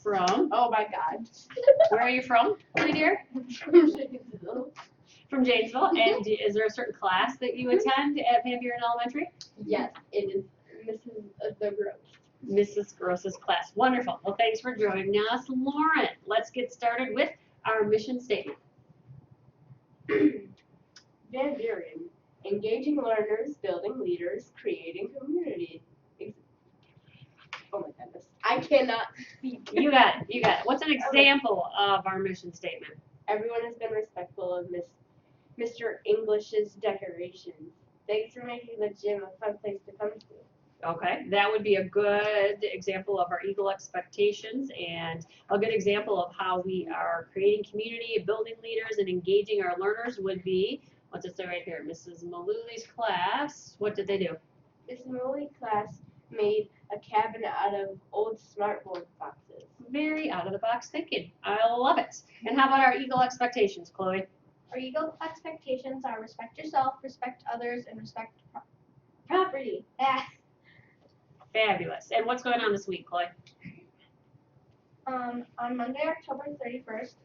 from? Oh my God. Where are you from, my dear? From Janesville. And is there a certain class that you attend at VanBuren Elementary? Yes, it is Mrs. The Gross. Mrs. Gross's class. Wonderful. Well, thanks for joining us, Lauren. Let's get started with our mission statement. VanBuren, engaging learners, building leaders, creating community. Oh my goodness, I cannot speak. You got it. You got it. What's an example of our mission statement? Everyone has been respectful of Mr. English's decorations. Thanks for making the gym a fun place to come to. Okay, that would be a good example of our Eagle expectations and a good example of how we are creating community, building leaders, and engaging our learners would be, what's it say right here, Mrs. Maluli's class, what did they do? Mrs. Maluli's class made a cabin out of old smartboard boxes. Very out of the box thinking. I love it. And how about our Eagle expectations, Chloe? Our Eagle expectations are respect yourself, respect others, and respect property. Fabulous. And what's going on this week, Chloe? On Monday, October 31st,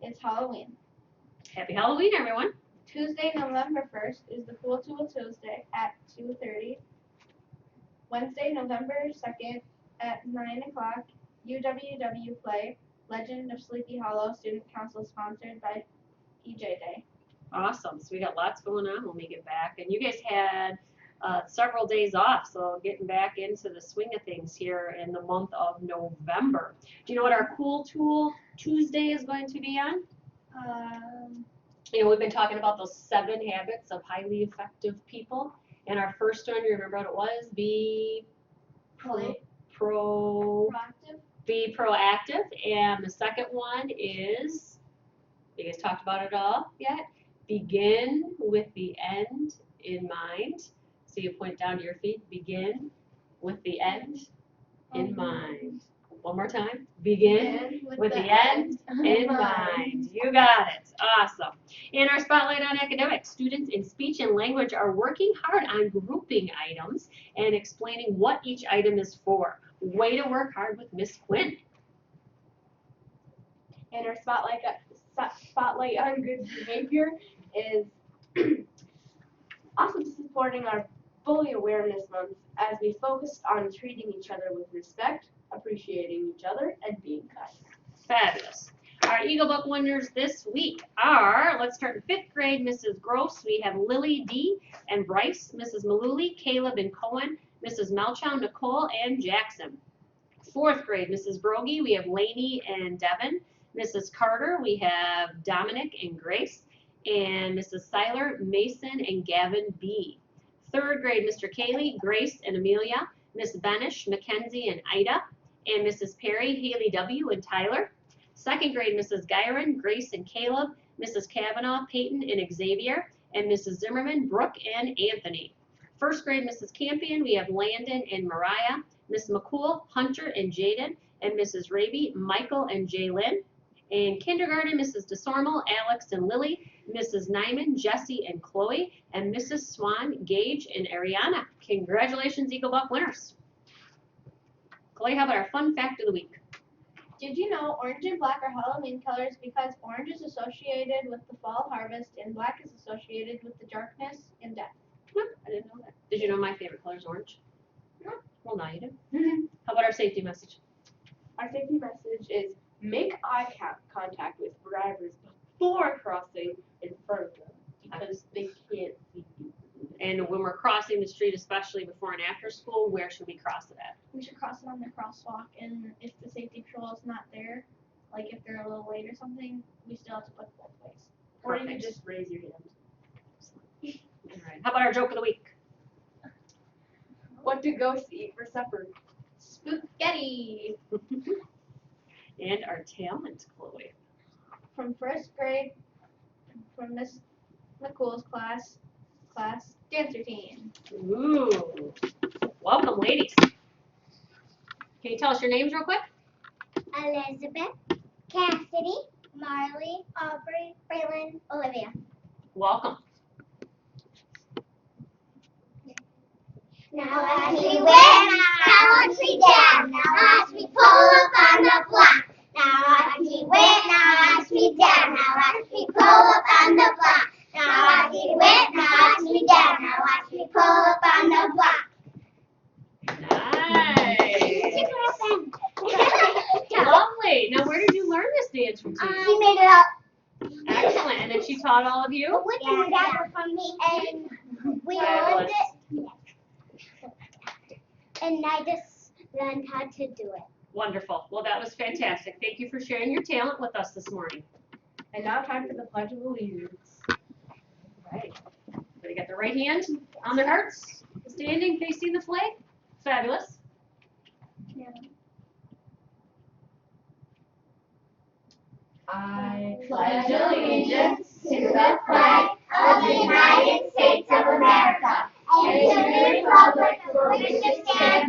it's Halloween. Happy Halloween, everyone. Tuesday, November 1st is the Cool Tool Tuesday at 2:30. Wednesday, November 2nd at 9 o'clock, UWW play, Legend of Sleepy Hollow, Student Council sponsored by EJ Day. Awesome. So we got lots going on when we get back. And you guys had several days off, so getting back into the swing of things here in the month of November. Do you know what our Cool Tool Tuesday is going to be on? You know, we've been talking about those 7 habits of highly effective people. And our first one, you remember what it was? Be proactive. And the second one is, you guys talked about it all yet? Begin with the end in mind. So you point down to your feet. Begin with the end in mind. One more time. Begin with the end in mind. You got it. Awesome. In our Spotlight on Academics, students in speech and language are working hard on grouping items and explaining what each item is for. Way to work hard with Miss Quinn. And our spotlight on good behavior is also supporting our Bully Awareness Month as we focused on treating each other with respect, appreciating each other, and being kind. Fabulous. Our Eagle Book winners this week are, let's start in 5th grade, Mrs. Gross. We have Lily D. and Bryce, Mrs. Maluli, Caleb and Cohen, Mrs. Melchow, Nicole, and Jackson. 4th grade, Mrs. Brogy, we have Lainey and Devin. Mrs. Carter, we have Dominic and Grace. And Mrs. Seiler, Mason, and Gavin B. 3rd grade, Mr. Cayley, Grace, and Amelia. Miss Benish, Mackenzie, and Ida. And Mrs. Perry, Haley W., and Tyler. 2nd grade, Mrs. Gyron, Grace, and Caleb. Mrs. Kavanaugh, Peyton, and Xavier. And Mrs. Zimmerman, Brooke, and Anthony. 1st grade, Mrs. Campion, we have Landon and Mariah. Miss McCool, Hunter, and Jaden. And Mrs. Raby, Michael, and Jaylyn. And kindergarten, Mrs. DeSormel, Alex, and Lily. Mrs. Nyman, Jesse, and Chloe. And Mrs. Swan, Gage, and Ariana. Congratulations, Eagle Buck winners. Chloe, how about our fun fact of the week? Did you know orange and black are Halloween colors because orange is associated with the fall harvest and black is associated with the darkness and death? No, I didn't know that. Did you know my favorite color is orange? No. Well, now you do. How about our safety message? Our safety message is make eye contact with drivers before crossing in front of them because they can't see you. And when we're crossing the street, especially before and after school, where should we cross it at? We should cross it on the crosswalk, and if the safety patrol is not there, like if they're a little late or something, we still have to put both ways. Or you can just raise your hand. All right. How about our joke of the week? What do ghosts eat for supper? Spaghetti! And our talent, Chloe. From 1st grade, from Miss McCool's class dancer team. Ooh. Welcome, ladies. Can you tell us your names real quick? Elizabeth, Cassidy, Marley, Aubrey, Braylon, Olivia. Welcome. Now as we wear our country down. great. Now, where did you learn this dance routine? She made it up. Excellent. And then she taught all of you? With the dad from me. And we Fabulous. learned it. And I just learned how to do it. Wonderful. Well, that was fantastic. Thank you for sharing your talent with us this morning. And now time for the Pledge of Allegiance. Right. Everybody got their right hand on their hearts, standing, facing the flag? Fabulous. I Pledge allegiance to the flag of the United States of America and to the republic for which it stands,